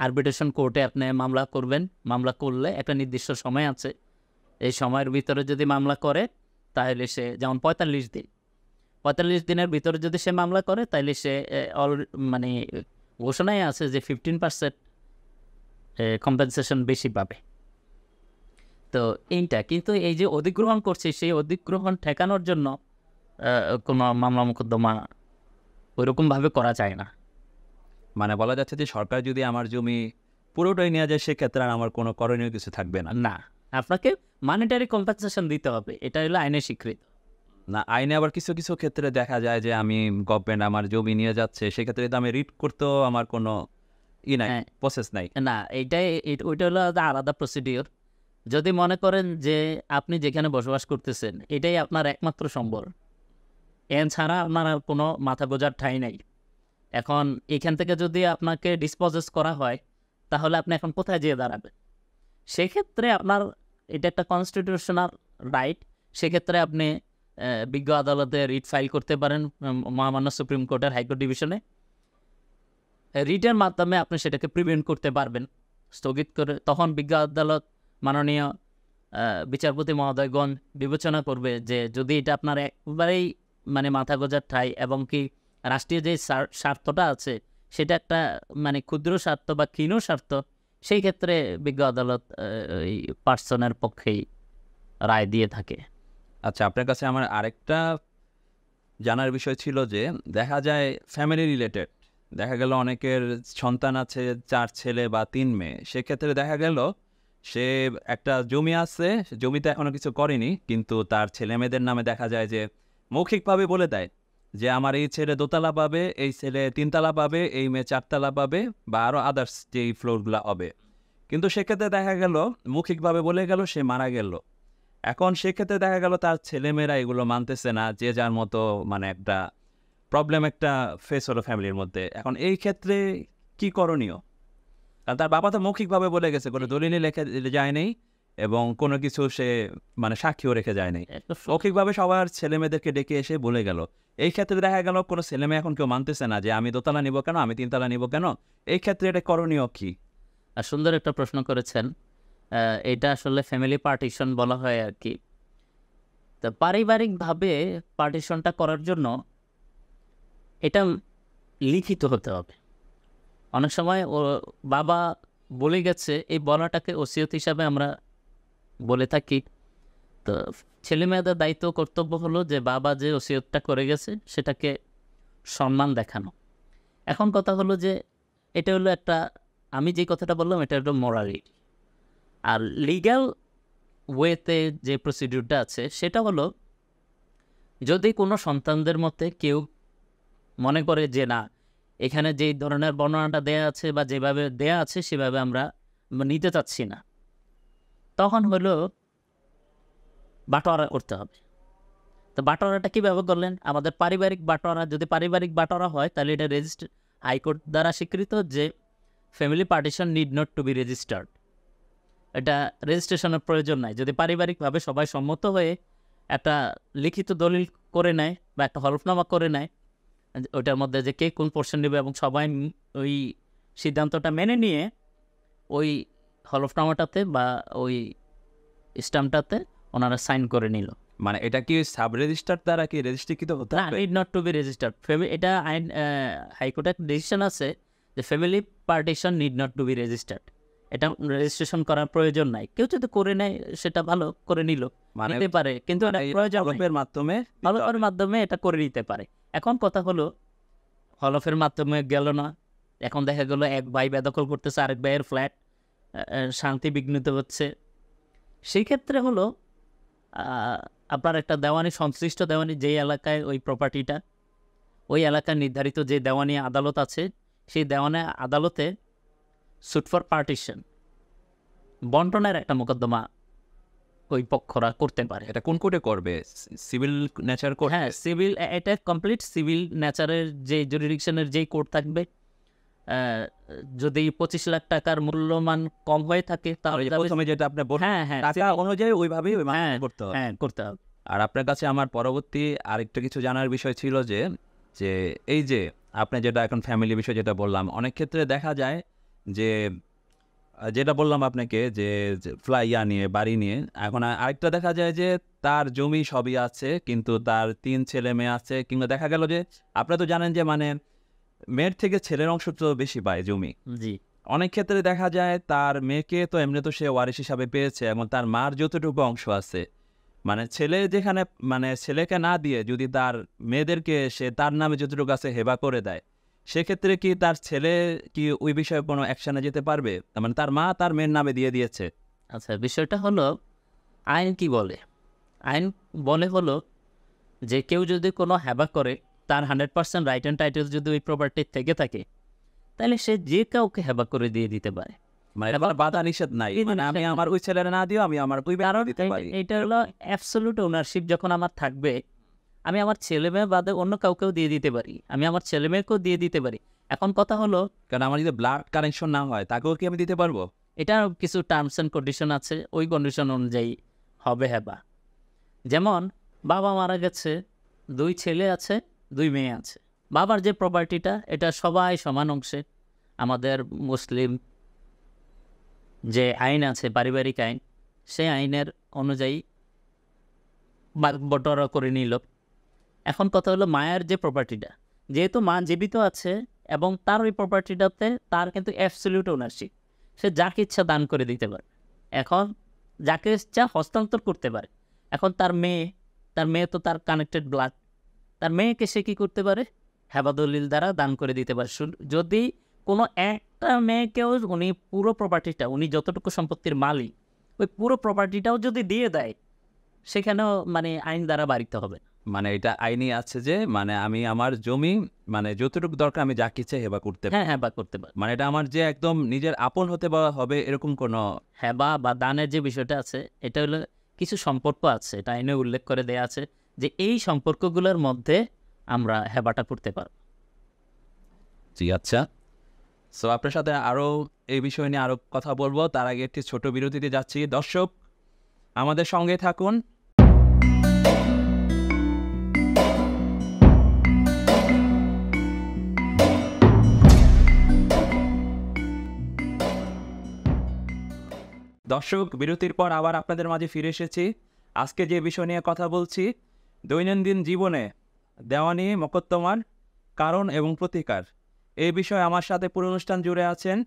আরবিট্রেশন কোর্টে আপনি মামলা করবেন। মামলা করলে একটা নির্দিষ্ট সময় আছে, এই সময়ের ভিতরে যদি মামলা করে, তাহলে সে যেমন 45 দিন, 45 দিনের ভিতরে যদি সে মামলা করে তাহলে সে মানে ঘোষণায় আছে যে 15% কম্পেনসেশন বেশি পাবে। তো এইটা কিন্তু এই যে অধিগ্রহণ করছে সেই অধিগ্রহণ ঠেকানোর জন্য কোনো মামলা মোকদ্দমা ওইরকমভাবে করা যায় না। মানে বলা যাচ্ছে যে সরকার যদি আমার জমি পুরোটাই নিয়ে যায় সেক্ষেত্রে আর আমার কোনো করণীয় কিছু থাকবে না। না, আপনাকে মানিটারি কম্পেনসেশন দিতে হবে, এটা হলো আইনে স্বীকৃত। না, আইনে আবার কিছু কিছু ক্ষেত্রে দেখা যায় যে আমি গভর্নমেন্ট আমার জমি নিয়ে যাচ্ছে, সেক্ষেত্রে তো আমি রিট করতেও আমার কোনো নাই, হ্যাঁ। প্রসেস নাই। না, ওইটা হলো আলাদা প্রসিডিওর। যদি মনে করেন যে আপনি যেখানে বসবাস করতেছেন এটাই আপনার একমাত্র সম্বল, এন ছাড়া আপনার আর কোনো মাথা গোঁজার ঠাঁই নাই, এখন এখান থেকে যদি আপনাকে ডিসপোজেস করা হয় তাহলে আপনি এখন কোথায় যেয়ে দাঁড়াবেন? সেক্ষেত্রে আপনার এটা একটা কনস্টিটিউশনাল রাইট। সেক্ষেত্রে আপনি বিজ্ঞ আদালতে রিট ফাইল করতে পারেন, মহামান্য সুপ্রিম কোর্টের হাইকোর্ট ডিভিশনে। রিটের মাধ্যমে আপনি সেটাকে প্রিভেন্ট করতে পারবেন, স্থগিত করে। তখন বিজ্ঞ আদালত মাননীয় বিচারপতি মহোদয়গণ বিবেচনা করবে যে যদি এটা আপনার একবারেই মানে মাথা গোঁজার ঠাই এবং কি রাষ্ট্রীয় যে স্বার্থটা আছে সেটা একটা মানে ক্ষুদ্র স্বার্থ বা ক্ষীণ স্বার্থ, সেই ক্ষেত্রে বিজ্ঞ আদালত এই পার্সনের পক্ষেই রায় দিয়ে থাকে। আচ্ছা, আপনার কাছে আমার আরেকটা জানার বিষয় ছিল যে দেখা যায় ফ্যামিলি রিলেটেড, দেখা গেল অনেকের সন্তান আছে 4 ছেলে বা 3 মেয়ে, সেক্ষেত্রে দেখা গেল সে একটা জমি আছে, জমিতে এখনো কিছু করেনি, কিন্তু তার ছেলে মেয়েদের নামে দেখা যায় যে মৌখিকভাবে বলে দেয় যে আমার এই ছেলে দোতলা পাবে, এই ছেলে 3 তলা পাবে, এই মেয়ে 4 তলা পাবে, বা আরও আদার্স যেই ফ্লোরগুলো হবে। কিন্তু সেক্ষেত্রে দেখা গেল মৌখিকভাবে বলে গেল, সে মারা গেল। এখন সেক্ষেত্রে দেখা গেল তার ছেলেমেয়েরা এগুলো মানতেছে না, যে যার মতো মানে একটা প্রবলেম একটা ফেস হলো ফ্যামিলির মধ্যে। এখন এই ক্ষেত্রে কি করণীয়? কারণ তার বাবা তো মৌখিকভাবে বলে গেছে, কোনো দলিলে লেখা যায় নাই এবং কোনো কিছু সে মানে সাক্ষীও রেখে যায় নাই, মৌখিকভাবে সবার ছেলে মেয়েদেরকে ডেকে এসে বলে গেল। এই ক্ষেত্রে দেখা গেল কোনো ছেলে মেয়ে এখন কেউ মানতেছে না যে আমি দোতলা নিব কেন, আমি 3 তলা নিব কেন। এই ক্ষেত্রে এটা করণীয় কি? সুন্দর একটা প্রশ্ন করেছেন। এটা আসলে ফ্যামিলি পার্টিশন বলা হয় আর কি। তো পারিবারিকভাবে পার্টিশনটা করার জন্য এটা লিখিত হতে হবে। অনেক সময় ও বাবা বলে গেছে, এই বলাটাকে ওসিয়ত হিসাবে আমরা বলে থাকি। তো ছেলে মেয়েদের দায়িত্ব কর্তব্য হলো যে বাবা যে ওসিয়তটা করে গেছে সেটাকে সম্মান দেখানো। এখন কথা হলো যে এটা হলো একটা, আমি যে কথাটা বললাম এটা হলো মোরালিটি। আর লিগ্যাল ওয়েতে যে প্রসিডিউরটা আছে সেটা হলো, যদি কোনো সন্তানদের মধ্যে কেউ মনে করে যে না, এখানে যেই ধরনের বর্ণনাটা দেয়া আছে বা যেভাবে দেয়া আছে সেভাবে আমরা নিতে চাচ্ছি না, তখন হলো বাটোয়ারা করতে হবে। তো বাটোয়ারাটা কীভাবে করলেন? আমাদের পারিবারিক বাটোয়ারা, যদি পারিবারিক বাটোয়ারা হয় তাহলে এটা হাইকোর্ট দ্বারা স্বীকৃত যে family partition need not to be registered. এটা রেজিস্ট্রেশনের প্রয়োজন নাই। যদি পারিবারিকভাবে সবাই সম্মত হয়ে একটা লিখিত দলিল করে নেয় বা একটা হলফনামা করে নেয় ওইটার মধ্যে যে কে কোন পোর্শন নেবে, এবং সবাই ওই সিদ্ধান্তটা মেনে নিয়ে ওই হলফনামাটাতে বা ওই স্ট্যাম্পটাতে ওনারা সাইন করে নিল। মানে এটা কি সাব রেজিস্টার দ্বারা কি রেজিস্ট্রিকৃত হতে না, হবে? Need not to be registered. এটা আইন হাইকোর্টের ডিসিশন আছে যে family partition need not to be registered. এটা রেজিস্ট্রেশন করার প্রয়োজন নাই। কেউ যদি করে নেয় সেটা ভালো, করে নিল, মানে নিতে পারে, কিন্তু এটা প্রয়োজন নাই। হলফের মাধ্যমে হলফের মাধ্যমে এটা করে নিতে পারে। এখন কথা হলো হলফের মাধ্যমে গেল না, এখন দেখা গেল এক ভাই বেদখল করতেছে আরেক ভাইয়ের ফ্ল্যাট, শান্তি বিঘ্নিত হচ্ছে। সেই ক্ষেত্রে হলো আপনার একটা দেওয়ানি, সংশ্লিষ্ট দেওয়ানি যেই এলাকায় ওই প্রপার্টিটা, ওই এলাকার নির্ধারিত যে দেওয়ানি আদালত আছে সেই দেওয়ানি আদালতে সুট ফর পার্টিশন, বন্টনের একটা মোকদ্দমা ওই পক্ষরা করতে পারে। এটা কোন কোর্টে করবে? Civil nature court? হ্যাঁ, সিভিল, এটা কমপ্লিট সিভিল নেচারের যে জুরিডিকশনের যেই কোর্ট থাকবে। যদি 25 লাখ টাকার মূল্যমান কম হয়ে থাকে তাহলে প্রথমে যেটা আপনি বললেন হ্যাঁ হ্যাঁ টাকা অনুযায়ী ওইভাবেই করতে হবে। হ্যাঁ করতে হবে। আর আপনার কাছে আমার পরবর্তী আরেকটা কিছু জানার বিষয় ছিল যে যে এই যে আপনি যেটা এখন ফ্যামিলি বিষয় যেটা বললাম, অনেক ক্ষেত্রে দেখা যায় যে যেটা বললাম আপনাকে যে ফ্লাই নিয়ে বাড়ি নিয়ে, এখন আরেকটা দেখা যায় যে তার জমি সবই আছে কিন্তু তার 3 ছেলে মেয়ে আছে, কিংবা দেখা গেল যে আপনারা তো জানেন যে মানে মেয়ের থেকে ছেলের অংশ তো বেশি পায় জমি। জি অনেক ক্ষেত্রে দেখা যায় তার মেয়েকে তো এমনি তো সে ওয়ারিশ হিসাবে পেয়েছে এবং তার মার যতটুকু অংশ আছে, মানে ছেলে যেখানে মানে ছেলেকে না দিয়ে যদি তার মেয়েদেরকে সে তার নামে যতটুকু আছে হেবা করে দেয়, সেক্ষেত্রে কি তার ছেলে কি ওই বিষয়ে কোনো অ্যাকশনে যেতে পারবে? তার মানে তার মা তার মেয়ের নামে দিয়ে দিয়েছে। আচ্ছা, বিষয়টা হলো আইন কি বলে? আইন বলে হলো যে কেউ যদি কোনো হেবা করে, তার 100% রাইট অ্যান্ড টাইটেল যদি ওই প্রপার্টির থেকে থাকে, তাহলে সে যে কাউকে হেবা করে দিয়ে দিতে পারে। মানে এটা কোনো বাধা নিষেধ নাই, মানে আমি আমার ওই ছেলের না দিও, আমি আমার ওই কারণ ব্যক্তি দিতে পারি। এটা হলো অ্যাবসলিউট ওনারশিপ যখন আমার থাকবে, আমি আমার ছেলে মেয়ে বাদে অন্য কাউকেও দিয়ে দিতে পারি, আমি আমার ছেলে মেয়েকেও দিয়ে দিতে পারি। এখন কথা হলো, কারণ আমার যদি ব্লাড কানেকশন না হয় তাকেও কি আমি দিতে পারবো? এটা কিছু টার্মস অ্যান্ড কন্ডিশন আছে, ওই কন্ডিশন অনুযায়ী হবে হেবা। যেমন বাবা মারা গেছে, 2 ছেলে আছে, 2 মেয়ে আছে। বাবার যে প্রপার্টিটা, এটা সবাই সমান অংশে, আমাদের মুসলিম যে আইন আছে, পারিবারিক আইন, সেই আইনের অনুযায়ী বটরা করে নিল। এখন কথা হলো মায়ের যে প্রপার্টিটা, যেহেতু মা জীবিত আছে এবং তার ওই প্রপার্টিটাতে তার কিন্তু অ্যাবসলিউট ওনারশিপ, সে যাকে ইচ্ছা দান করে দিতে পারে, এখন যাকে ইচ্ছা হস্তান্তর করতে পারে। এখন তার মেয়ে তো তার কানেক্টেড ব্লাড, তার মেয়েকে সে কী করতে পারে? হেবা দলিল দ্বারা দান করে দিতে পারে। যদি কোনো একটা মেয়েকেও উনি পুরো প্রপার্টিটা, উনি যতটুকু সম্পত্তির মালিক, ওই পুরো প্রপার্টিটাও যদি দিয়ে দেয়, সেখানেও মানে আইন দ্বারা বাড়িতে হবে। মানে এটা আইনি আছে যে মানে আমি আমার জমি মানে যতটুকু দরকার আমি যাকে ইচ্ছে হেবা করতে পারি। হ্যাঁ, বা করতে পারে। মানে এটা আমার যে একদম নিজের আপন হতে বা হবে এরকম কোনো। হেবা বা দানের যে বিষয়টা আছে, এটা হলো কিছু সম্পর্ক আছে, এটা আইনে উল্লেখ করে দেয়া আছে যে এই সম্পর্কগুলোর মধ্যে আমরা হেবাটা করতে পারব। জি আচ্ছা, সো আপনার সাথে আরও এই বিষয় নিয়ে আরও কথা বলবো, তার আগে একটি ছোট বিরতিতে যাচ্ছি। দর্শক আমাদের সঙ্গে থাকুন। দর্শক বিরতির পর আবার আপনাদের মাঝে ফিরে এসেছি। আজকে যে বিষয় নিয়ে কথা বলছি, দৈনন্দিন জীবনে দেওয়ানি মোকদ্দমার কারণ এবং প্রতিকার। এই বিষয়ে আমার সাথে পুরো অনুষ্ঠান জুড়ে আছেন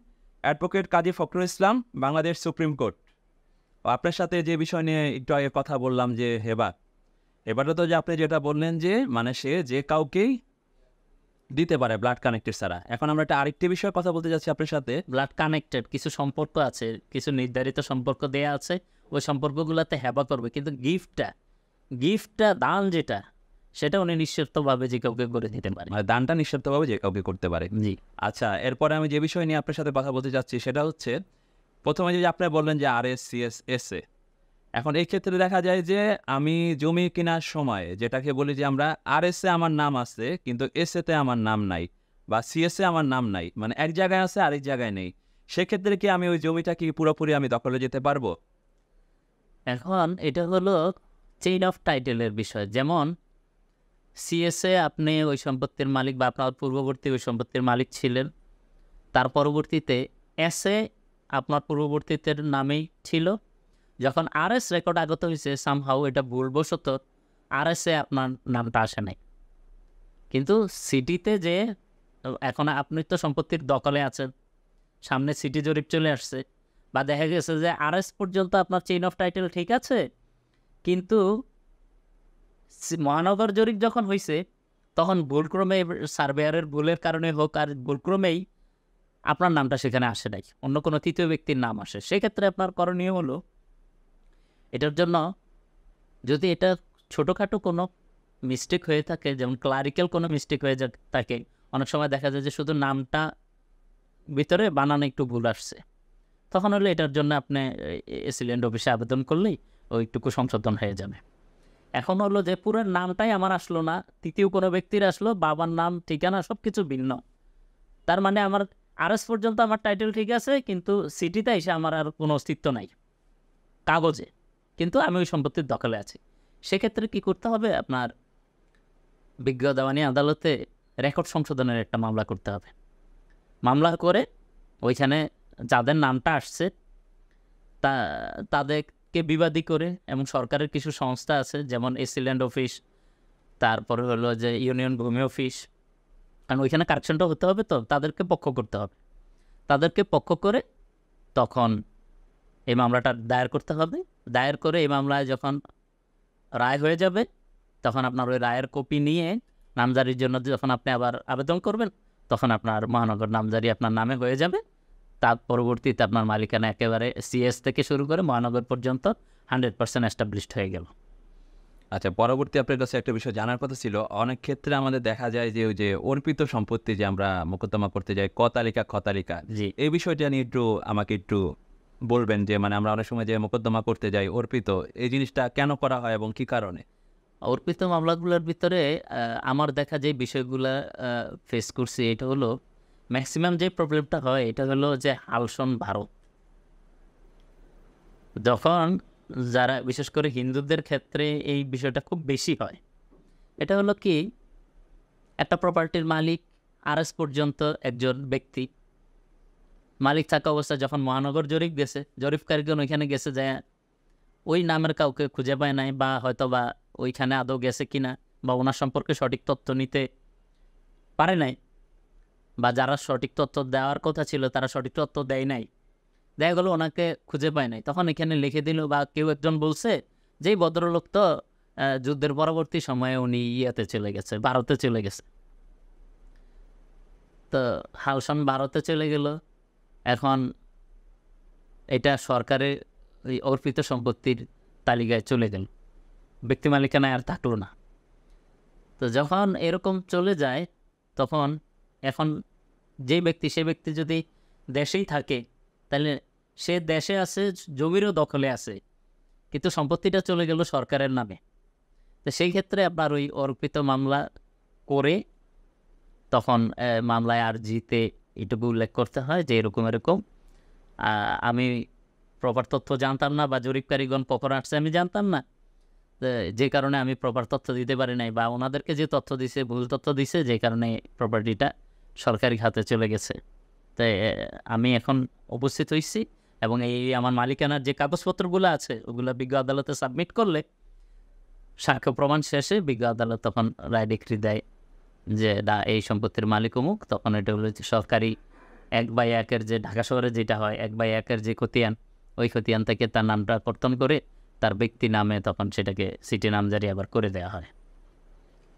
অ্যাডভোকেট কাজী ফখরুল ইসলাম, বাংলাদেশ সুপ্রিম কোর্ট। আপনার সাথে যে বিষয় নিয়ে একটু আগে কথা বললাম যে হেবাটা তো যে আপনি যেটা বললেন যে মানে সে যে কাউকেই দিতে পারে ব্লাড কানেক্টেড ছাড়া। এখন আমরা একটা আরেকটি বিষয়ে কথা বলতে যাচ্ছি আপনার সাথে। ব্লাড কানেক্টেড কিছু সম্পর্ক আছে, কিছু নির্ধারিত সম্পর্ক দেয়া আছে, ওই সম্পর্কগুলোতে হেবা করবে, কিন্তু গিফটটা দান যেটা, সেটা উনি নিঃশর্তভাবে যে কাউকে করে দিতে পারে। মানে দানটা নিঃশর্তভাবে যে কাউকে করতে পারে। জি আচ্ছা, এরপরে আমি যে বিষয় নিয়ে আপনার সাথে কথা বলতে যাচ্ছি সেটা হচ্ছে, প্রথমে যে আপনি বললেন যে RS CS SA। এখন এই ক্ষেত্রে দেখা যায় যে আমি জমি কেনার সময় যেটাকে বলি যে আমরা RS এ আমার নাম আছে কিন্তু SA তে আমার নাম নাই, বা CS এ আমার নাম নাই, মানে এক জায়গায় আছে আরেক জায়গায় নেই, সেক্ষেত্রে কি আমি ওই জমিটা কি পুরোপুরি আমি দখলে যেতে পারবো? এখন এটা হলো চেইন অফ টাইটেলের বিষয়। যেমন সিএসএ আপনি ওই সম্পত্তির মালিক বা আপনার পূর্ববর্তী ওই সম্পত্তির মালিক ছিলেন, তার পরবর্তীতে এসএ আপনার পূর্ববর্তীদের নামেই ছিল। যখন আরএস রেকর্ড আগত হয়েছে, সামহাউ এটা ভুলবশত আরএসএ আপনার নামটা আসে নাই, কিন্তু সিটিতে যে এখন আপনি তো সম্পত্তির দখলে আছেন, সামনে সিটি জরিপ চলে আসছে, বা দেখা গেছে যে আরএস পর্যন্ত আপনার চেইন অফ টাইটেল ঠিক আছে, কিন্তু মহানগর জরিপ যখন হয়েছে তখন ভুলক্রমে সার্ভেয়ারের ভুলের কারণে হোক আর ভুলক্রমেই আপনার নামটা সেখানে আসে নাই, অন্য কোনো তৃতীয় ব্যক্তির নাম আসে। সেক্ষেত্রে আপনার করণীয় হলো, এটার জন্য যদি এটা ছোটোখাটো কোনো মিস্টেক হয়ে থাকে, যেমন ক্লারিক্যাল কোনো মিস্টেক হয়ে থাকে, অনেক সময় দেখা যায় যে শুধু নামটা ভিতরে বানানো একটু ভুল আসছে, তখন হলে এটার জন্য আপনি এসিল্যান্ড অফিসে আবেদন করলেই ওইটুকু সংশোধন হয়ে যাবে। এখন হলো যে পুরো নামটাই আমার আসলো না, তৃতীয় কোনো ব্যক্তির আসলো, বাবার নাম ঠিকানা সব কিছু ভিন্ন, তার মানে আমার আরএস পর্যন্ত আমার টাইটেল ঠিক আছে, কিন্তু সিটিতে এসে আমার আর কোনো অস্তিত্ব নাই কাগজে, কিন্তু আমি ওই সম্পত্তির দখলে আছি। সেক্ষেত্রে কি করতে হবে? আপনার বিজ্ঞ দেওয়ানি আদালতে রেকর্ড সংশোধনের একটা মামলা করতে হবে। মামলা করে ওইখানে যাদের নামটা আসছে তা তাদেরকে বিবাদী করে, এবং সরকারের কিছু সংস্থা আছে যেমন এসিল্যান্ড অফিস, তারপরে হলো যে ইউনিয়ন ভূমি অফিস, কারণ ওইখানে কারেকশনটা হতে হবে, তো তাদেরকে পক্ষ করতে হবে। তাদেরকে পক্ষ করে তখন এই মামলাটা দায়ের করতে হবে। দায়ের করে এই মামলায় যখন রায় হয়ে যাবে, তখন আপনার ওই রায়ের কপি নিয়ে নামজারির জন্য যখন আপনি আবার আবেদন করবেন, তখন আপনার মহানগর নামজারি আপনার নামে হয়ে যাবে। তার পরবর্তীতে আপনার মালিকানা একেবারে সিএস থেকে শুরু করে মহানগর পর্যন্ত 100% এস্টাবলিশড হয়ে গেল। আচ্ছা, পরবর্তী আপনার কাছে একটা বিষয় জানার কথা ছিল। অনেক ক্ষেত্রে আমাদের দেখা যায় যে ওই যে অর্পিত সম্পত্তি যে আমরা মোকদ্দমা করতে যাই, ক তালিকা খ তালিকা, জি, এই বিষয়টা নিয়ে একটু আমাকে একটু বলবেন যে মানে আমরা অনেক সময় যে মোকদ্দমা করতে যাই অর্পিত, এই জিনিসটা কেন করা হয় এবং কি কারণে? অর্পিত মামলাগুলোর ভিতরে আমার দেখা যে বিষয়গুলো ফেস করছি, এটা হলো ম্যাক্সিমাম যে প্রবলেমটা হয় এটা হলো যে হালসন ভারত। যখন যারা বিশেষ করে হিন্দুদের ক্ষেত্রে এই বিষয়টা খুব বেশি হয়, এটা হলো কি, একটা প্রপার্টির মালিক আরএস পর্যন্ত একজন ব্যক্তি, মালিক থাকা অবস্থায় যখন মহানগর জরিপ গেছে, জরিপকারীগণ ওইখানে গেছে যায় ওই নামের কাউকে খুঁজে পায় নাই, বা হয়তো বা ওইখানে আদৌ গেছে কিনা বা ওনার সম্পর্কে সঠিক তথ্য নিতে পারে নাই, বা যারা সঠিক তথ্য দেওয়ার কথা ছিল তারা সঠিক তথ্য দেয় নাই, দেখা গেলো ওনাকে খুঁজে পায় নাই। তখন এখানে লিখে দিল, বা কেউ একজন বলছে যে এই ভদ্রলোক তো যুদ্ধের পরবর্তী সময়ে উনি ইয়েতে চলে গেছে, ভারতে চলে গেছে। তো হালসন ভারতে চলে গেল, এখন এটা সরকারের ওই অর্পিত সম্পত্তির তালিকায় চলে গেল, ব্যক্তি মালিকানায় আর থাকলো না। তো যখন এরকম চলে যায়, তখন এখন যে ব্যক্তি, সে ব্যক্তি যদি দেশেই থাকে, তাহলে সে দেশে আছে, জমিরও দখলে আছে, কিন্তু সম্পত্তিটা চলে গেল সরকারের নামে। তো সেই ক্ষেত্রে আপনার ওই অর্পিত মামলা করে তখন মামলায় আর্জিতে এটুকু উল্লেখ করতে হয় যে এরকম এরকম আমি প্রপার তথ্য জানতাম না, বা জরিপকারীগণ কখন আসছে আমি জানতাম না, যে কারণে আমি প্রপার তথ্য দিতে পারি নাই, বা ওনাদেরকে যে তথ্য দিছে ভুল তথ্য দিছে, যে কারণে প্রপার্টিটা সরকারি খাতে চলে গেছে। তাই আমি এখন উপস্থিত হয়েছি, এবং এই আমার মালিকানার যে কাগজপত্রগুলো আছে ওগুলো বিজ্ঞ আদালতে সাবমিট করলে সাক্ষ্য প্রমাণ শেষে বিজ্ঞ আদালত তখন রায় ডিক্রি দেয় যে না, এই সম্পত্তির মালিক অমুক। তখন এটা হলো যে সরকারি 1/1 যে ঢাকা শহরে যেটা হয় 1/1 যে খতিয়ান, ওই খতিয়ান থেকে তার নামটা কর্তন করে তার ব্যক্তি নামে তখন সেটাকে সিটি নামজারি আবার করে দেওয়া হয়।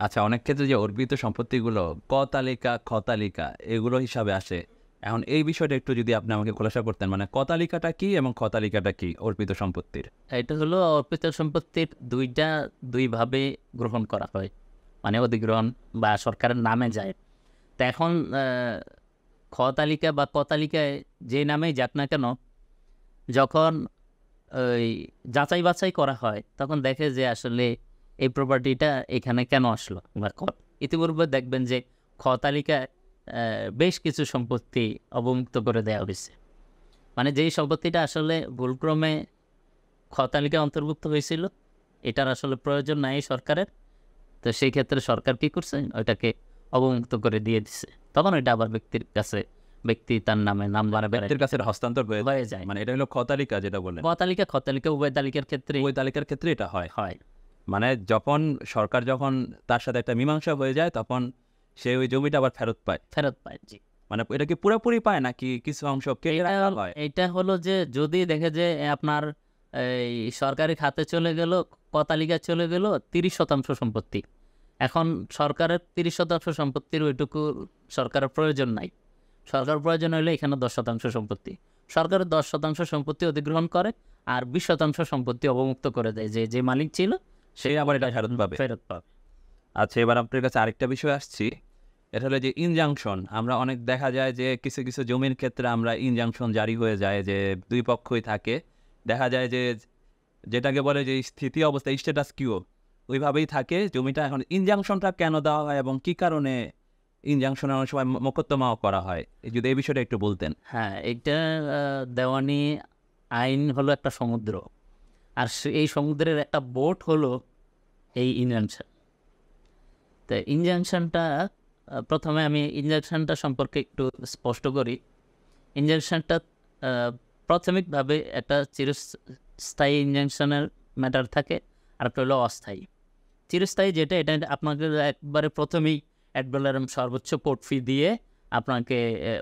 আচ্ছা, অনেক ক্ষেত্রে যে অর্পিত সম্পত্তিগুলো ক তালিকা খ তালিকা এগুলো হিসাবে আসে, এখন এই বিষয়টা একটু যদি আপনি আমাকে খোলাসা করতেন, মানে ক তালিকাটা কি এবং খ তালিকাটা কি অর্পিত সম্পত্তির? এটা হলো অর্পিত সম্পত্তির দুইভাবে গ্রহণ করা হয়, মানে অধিগ্রহণ বা সরকারের নামে যায়। তো এখন খ তালিকা বা ক তালিকায় যে নামেই যাক না কেন, যখন ওই যাচাই বাছাই করা হয় তখন দেখে যে আসলে এই প্রপার্টিটা এখানে কেন আসলো, বা ইতিপূর্বে দেখবেন যে খ তালিকায় বেশ কিছু সম্পত্তি অবমুক্ত করে দেওয়া হয়েছে, মানে যেই সম্পত্তিটা আসলে ভুলক্রমে খ তালিকায় অন্তর্ভুক্ত হয়েছিল, এটার আসলে প্রয়োজন নাই সরকারের। তো সেই ক্ষেত্রে সরকার কী করছে, ওইটাকে অবমুক্ত করে দিয়ে দিছে, তখন ওইটা আবার ব্যক্তির কাছে, ব্যক্তি তার নামে নাম মানে ব্যক্তির কাছে হস্তান্তর হয়ে যায়। মানে এটা হলো খ তালিকা যেটা বললেন। খ তালিকা উভয় তালিকার ক্ষেত্রে ওই তালিকার ক্ষেত্রে এটা হয়। হয়। মানে যখন সরকার যখন তার সাথে একটা মীমাংসা হয়ে যায়, তখন সে ওই জমিটা আবার ফেরত পায়। জি। মানে এটা কি পুরোপুরি পায় নাকি কিছু অংশ কেটে রাখা হয়? এটা হলো যে যদি দেখে যে আপনার এই সরকারি খাতে চলে গেল, ক তালিকায় চলে গেল 30% সম্পত্তি, এখন সরকারের 30% সম্পত্তির ওইটুকু সরকারের প্রয়োজন নাই। সরকার প্রয়োজন হলে এখানে 10% সম্পত্তি, সরকারের 10% সম্পত্তি অধিগ্রহণ করে, আর 20% সম্পত্তি অবমুক্ত করে দেয়, যে মালিক ছিল সে আবার এটা ফেরত পাবে। পাবে। আচ্ছা, এবার আপনার কাছে আরেকটা বিষয় আসছি। এটা হলো যে ইনজাংশন। আমরা অনেক দেখা যায় যে কিছু কিছু জমির ক্ষেত্রে আমরা ইনজাংশন জারি হয়ে যায়, যে দুই পক্ষই থাকে, দেখা যায় যে যেটাকে বলে যে স্থিতি অবস্থা স্ট্যাটাস কিও ওইভাবেই থাকে জমিটা। এখন ইনজাংশনটা কেন দেওয়া হয় এবং কি কারণে ইনজাংশনের অনেক সময় মোকদ্দমাও করা হয়, যদি এই বিষয়টা একটু বলতেন। হ্যাঁ, এটা দেওয়ানি আইন হলো একটা সমুদ্র, আর এই সমুদ্রের একটা বোট হলো এই ইনজাংশন। তো ইনজাংশনটা প্রথমে আমি ইনজাংশনটা সম্পর্কে একটু স্পষ্ট করি। ইনজাংশনটা প্রাথমিকভাবে একটা চিরস্থায়ী ইনজাংশনের ম্যাটার থাকে, আর একটা হলো অস্থায়ী। চিরস্থায়ী যেটা, এটা আপনাকে একবারে প্রথমেই অ্যাড ভ্যালোরাম সর্বোচ্চ কোর্ট ফি দিয়ে আপনাকে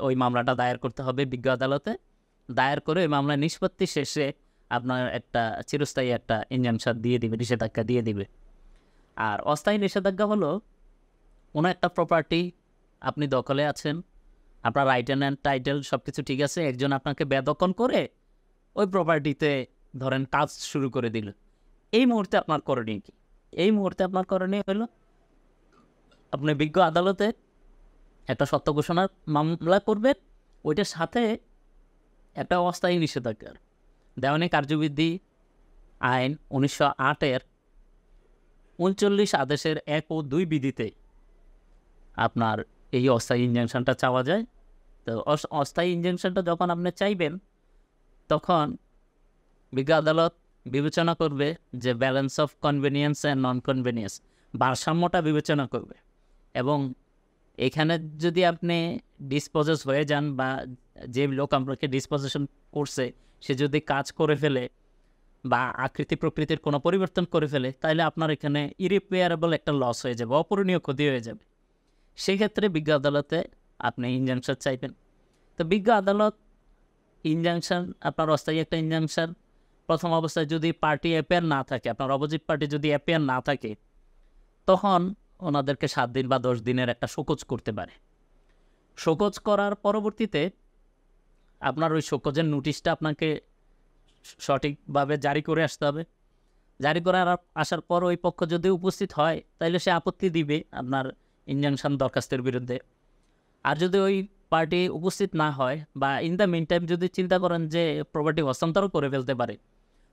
ওই মামলাটা দায়ের করতে হবে বিজ্ঞ আদালতে। দায়ের করে ওই মামলা নিষ্পত্তি শেষে আপনার একটা চিরস্থায়ী একটা ইনজাংশন দিয়ে দিবে, নিষেধাজ্ঞা দিয়ে দিবে। আর অস্থায়ী নিষেধাজ্ঞা হলো কোনো একটা প্রপার্টি আপনি দখলে আছেন, আপনার রাইট অ্যান্ড টাইটেল সব কিছু ঠিক আছে, একজন আপনাকে বেদখল করে ওই প্রপার্টিতে ধরেন কাজ শুরু করে দিল। এই মুহূর্তে আপনার করণীয় কি? এই মুহূর্তে আপনার করণীয় হলো আপনি বিজ্ঞ আদালতে একটা সত্য ঘোষণার মামলা করবেন, ওইটার সাথে একটা অস্থায়ী নিষেধাজ্ঞার দেওয়ানি কার্যবিধি আইন 1908-এর 39 আদেশের 1 ও 2 বিধিতে আপনার এই অস্থায়ী ইনজাংশনটা চাওয়া যায়। তো অস্থায়ী ইনজাংশনটা যখন আপনি চাইবেন, তখন বিজ্ঞ আদালত বিবেচনা করবে যে balance of convenience and non convenience, ভারসাম্যটা বিবেচনা করবে। এবং এখানে যদি আপনি ডিসপোজেস হয়ে যান, বা যে লোক আপনাকে ডিসপোজেশন করছে সে যদি কাজ করে ফেলে বা আকৃতি প্রকৃতির কোনো পরিবর্তন করে ফেলে, তাহলে আপনার এখানে ইরিপেয়ারেবল একটা লস হয়ে যাবে, অপূরণীয় ক্ষতি হয়ে যাবে। সেক্ষেত্রে বিজ্ঞ আদালতে আপনি ইনজাংশন চাইবেন। তো বিজ্ঞ আদালত ইনজাংশন, আপনার অস্থায়ী একটা ইনজাংশন, প্রথম অবস্থায় যদি পার্টি অ্যাপিয়ার না থাকে, আপনার অপোজিট পার্টি যদি অ্যাপিয়ার না থাকে, তখন ওনাদেরকে 7 দিন বা 10 দিনের একটা শোকজ করতে পারে। শোকজ করার পরবর্তীতে আপনার ওই শোকজের নোটিশটা আপনাকে সঠিকভাবে জারি করে আসতে হবে। জারি করে আসার পর ওই পক্ষ যদি উপস্থিত হয়, তাহলে সে আপত্তি দিবে আপনার ইনজাংশন দরখাস্তের বিরুদ্ধে। আর যদি ওই পার্টি উপস্থিত না হয়, বা ইন দ্য মিন টাইম যদি চিন্তা করেন যে প্রপার্টি হস্তান্তর করে ফেলতে পারে,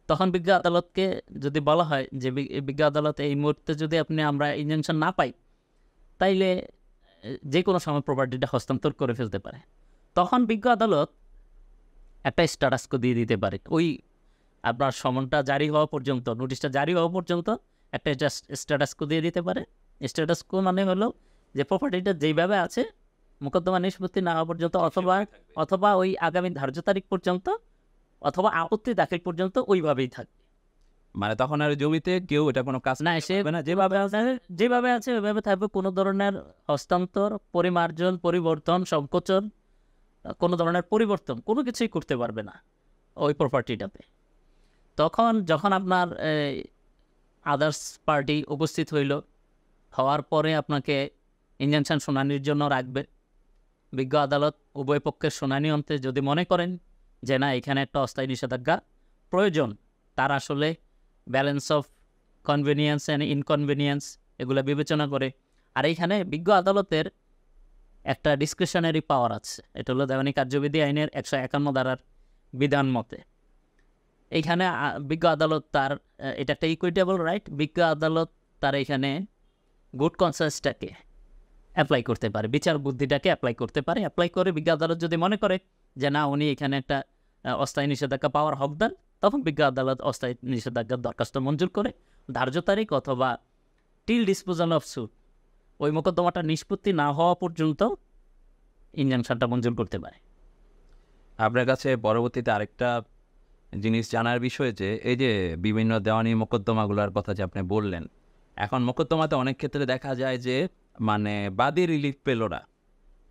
তখন বিজ্ঞ আদালতকে যদি বলা হয় যে বিজ্ঞ আদালত এই মুহূর্তে যদি আমরা ইনজাংশন না পাই, তাইলে যে কোনো সময় প্রপার্টিটা হস্তান্তর করে ফেলতে পারে। তখন বিজ্ঞ আদালত একটা স্ট্যাটাসকো দিয়ে দিতে পারে। ওই আপনার সমনটা জারি হওয়া পর্যন্ত, নোটিশটা জারি হওয়া পর্যন্ত একটা স্ট্যাটাসকো দিয়ে দিতে পারে। স্ট্যাটাসকো মানে হলো যে প্রপার্টিটা যেইভাবে আছে মোকদ্দমা নিষ্পত্তি না হওয়া পর্যন্ত, অথবা ওই আগামী ধার্য তারিখ পর্যন্ত, অথবা আপত্তি দাখিল পর্যন্ত ওইভাবেই থাকবে। মানে তখন আর জমিতে কেউ এটা কোনো কাজ না, সে না, যেভাবে আছে ওইভাবে থাকবে। কোনো ধরনের হস্তান্তর, পরিমার্জন, পরিবর্তন, সংকোচন, কোনো ধরনের পরিবর্তন কোনো কিছুই করতে পারবে না ওই প্রপার্টিটাতে। তখন যখন আপনার আদার্স পার্টি উপস্থিত হওয়ার পরে আপনাকে ইনজাংশন শুনানির জন্য রাখবে। বিজ্ঞ আদালত উভয় পক্ষের শুনানি অন্তে যদি মনে করেন যে না, এখানে একটা অস্থায়ী নিষেধাজ্ঞা প্রয়োজন, তার আসলে balance of convenience and inconvenience এগুলো বিবেচনা করে। আর এইখানে বিজ্ঞ আদালতের একটা ডিসক্রিশনারি পাওয়ার আছে, এটা হলো দেওয়ানি কার্যবিধি আইনের 151 ধারার বিধান মতে। এইখানে বিজ্ঞ আদালত তার, এটা একটা ইকুইটেবল রাইট, বিজ্ঞ আদালত তার এখানে গুড কনসাসটাকে অ্যাপ্লাই করতে পারে, বিচার বুদ্ধিটাকে অ্যাপ্লাই করতে পারে। অ্যাপ্লাই করে বিজ্ঞ আদালত যদি মনে করে যে না, উনি এখানে একটা অস্থায়ী নিষেধাজ্ঞা পাওয়ার হকদার, তখন বিজ্ঞ আদালত অস্থায়ী নিষেধাজ্ঞার দরখাস্ত মঞ্জুর করে ধার্য তারিখ অথবা টিল ডিসপোজাল অফ সুট, ওই মোকদ্দমাটা নিষ্পত্তি না হওয়া পর্যন্ত ইনজাংশনটা মঞ্জুর করতে পারে। আপনার কাছে পরবর্তীতে আরেকটা জিনিস জানার বিষয় যে এই যে বিভিন্ন দেওয়ানি মোকদ্দমাগুলোর কথা যে আপনি বললেন, এখন মোকদ্দমাতে অনেক ক্ষেত্রে দেখা যায় যে মানে বাদী রিলিফ পেল না,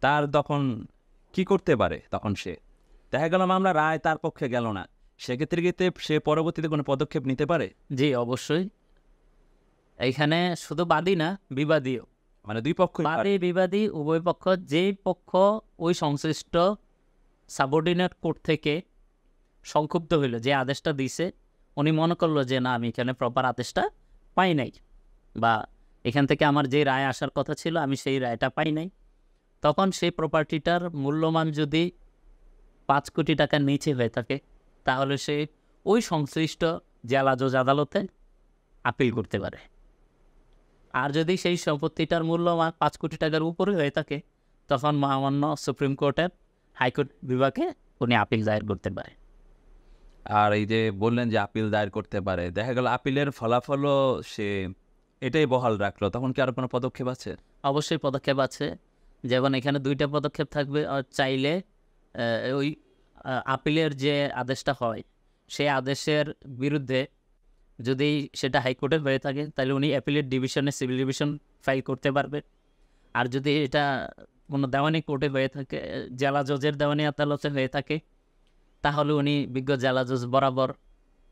তার তখন কি করতে পারে? তখন সে দেখা গেল মামলা রায় তার পক্ষে গেল না, সেক্ষেত্রে কি সে পরবর্তীতে কোনো পদক্ষেপ নিতে পারে? জি, অবশ্যই। এইখানে শুধু বাদী না, বিবাদীও, মানে দুই পক্ষ, বাদী বিবাদী উভয় পক্ষ, যেই পক্ষ ওই সংশ্লিষ্ট সাবঅর্ডিনেট কোর্ট থেকে সংক্ষুব্ধ হইল, যে আদেশটা দিছে, উনি মনে করলো যে না, আমি এখানে প্রপার আদেশটা পাই নাই, বা এখান থেকে আমার যে রায় আসার কথা ছিল আমি সেই রায়টা পাই নাই, তখন সেই প্রপার্টিটার মূল্যমান যদি 5 কোটি টাকার নিচে হয়ে থাকে, তাহলে সে ওই সংশ্লিষ্ট জেলা জজ আদালতে আপিল করতে পারে। আর যদি সেই সম্পত্তিটার মূল্যমান 5 কোটি টাকার উপরে হয়ে থাকে, তখন মহামান্য সুপ্রিম কোর্টের হাইকোর্ট বিভাগে উনি আপিল দায়ের করতে পারে। আর এই যে বললেন যে আপিল দায়ের করতে পারে, দেখা গেল আপিলের ফলাফলও সে এটাই বহাল রাখলো, তখন কি আর কোনো পদক্ষেপ আছে? অবশ্যই পদক্ষেপ আছে। যেমন এখানে 2টা পদক্ষেপ থাকবে। চাইলে ওই আপিলের যে আদেশটা হয় সেই আদেশের বিরুদ্ধে যদি সেটা হাইকোর্টে হয়ে থাকে তাহলে উনি অ্যাপিলেট ডিভিশনে সিভিল ডিভিশন ফাইল করতে পারবে। আর যদি এটা কোনো দেওয়ানি কোর্টে হয়ে থাকে, জেলা জজের দেওয়ানি আদালতে হয়ে থাকে, তাহলে উনি বিজ্ঞ জেলা জজ বরাবর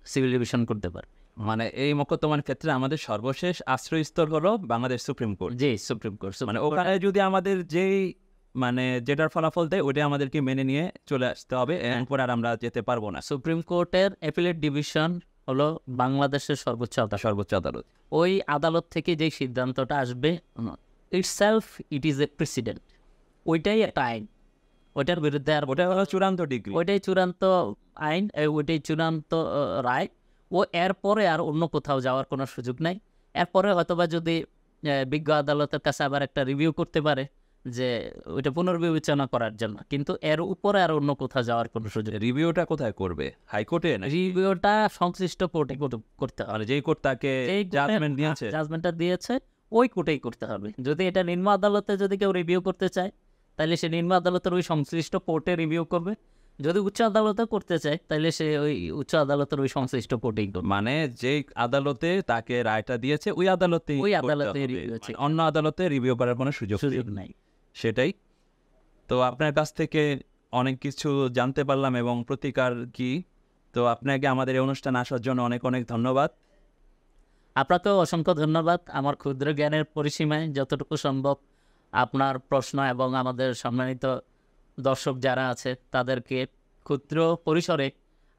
সিভিল ডিভিশন করতে পারবে। মানে এই মোকদ্দমার ক্ষেত্রে আমাদের সর্বশেষ আশ্রয়স্থল হলো বাংলাদেশ সুপ্রিম কোর্ট। জি, সুপ্রিম কোর্ট। মানে ওখানে যদি আমাদের যেই মানে যেটার ফলাফল দেয় ওইটা আমাদেরকে মেনে নিয়ে চলে আসতে হবে, এরপর আর আমরা যেতে পারবো না। সুপ্রিম কোর্টের অ্যাপিলেট ডিভিশন হলো বাংলাদেশের সর্বোচ্চ আদালত। সর্বোচ্চ আদালত। ওই আদালত থেকে যেই সিদ্ধান্তটা আসবে, itself it is a president, ওইটাই একটা আইন, ওইটার বিরুদ্ধে আর ওটা হলো চূড়ান্ত ডিগ্রি। ওইটাই চূড়ান্ত আইন, ওইটাই চূড়ান্ত রায়। ও এরপরে আর অন্য কোথাও যাওয়ার কোনো সুযোগ নাই। এরপরে হয়তোবা যদি বিজ্ঞ আদালতের কাছে আবার একটা রিভিউ করতে পারে যে ওইটা পুনর্বিবেচনা করার জন্য, কিন্তু এর উপরে আর অন্য কোথাও যাওয়ার কোনো সুযোগ নেই। রিভিউটা কোথায় করবে? হাইকোর্টে না? রিভিউটা সংশ্লিষ্ট কোর্টে করতে হবে। মানে যেই কোর্ট তাকে জাজমেন্ট দিয়েছে, জাজমেন্টটা দিয়েছে ওই কোর্টেই করতে হবে। যদি এটা নিম্ন আদালতে যদি কেউ রিভিউ করতে চায় তাহলে সে নিম্ন আদালতের ওই সংশ্লিষ্ট কোর্টে রিভিউ করবে। যদি উচ্চ আদালতে করতে চায় তাহলে সে ওই উচ্চ আদালতের ওই সংশ্লিষ্ট কোর্টেই করবে। মানে যেই আদালতে তাকে রায়টা দিয়েছে ওই আদালতে রিভিউ আছে, অন্য আদালতে রিভিউ করার কোনো সুযোগ নাই। সেটাই। তো আপনার কাছ থেকে অনেক কিছু জানতে পারলাম এবং প্রতিকার কি। তো আপনাকে আমাদের এই অনুষ্ঠান আসার জন্য অনেক অনেক ধন্যবাদ। আপনাকেও অসংখ্য ধন্যবাদ। আমার ক্ষুদ্র জ্ঞানের পরিসীমায় যতটুকু সম্ভব আপনার প্রশ্ন এবং আমাদের সম্মানিত দর্শক যারা আছে তাদেরকে ক্ষুদ্র পরিসরে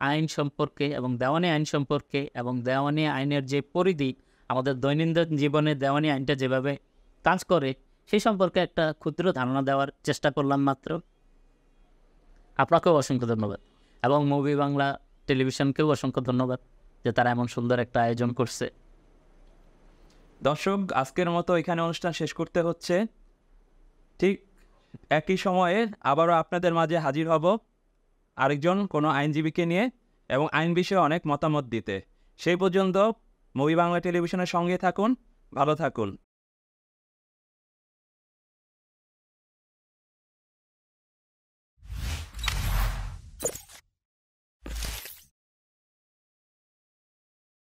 আইন সম্পর্কে এবং দেওয়ানি আইন সম্পর্কে এবং দেওয়ানি আইনের যে পরিধি, আমাদের দৈনন্দিন জীবনে দেওয়ানি আইনটা যেভাবে কাজ করে সেই সম্পর্কে একটা ক্ষুদ্র ধারণা দেওয়ার চেষ্টা করলাম মাত্র। আপনাকেও অসংখ্য ধন্যবাদ এবং মুভি বাংলা টেলিভিশনকেও অসংখ্য ধন্যবাদ যে তারা এমন সুন্দর একটা আয়োজন করছে। দর্শক, আজকের মতো এখানে অনুষ্ঠান শেষ করতে হচ্ছে। ঠিক একই সময়ে আবারও আপনাদের মাঝে হাজির হব আরেকজন কোনো আইনজীবীকে নিয়ে এবং আইন বিষয়ে অনেক মতামত দিতে। সেই পর্যন্ত মুভি বাংলা টেলিভিশনের সঙ্গে থাকুন, ভালো থাকুন।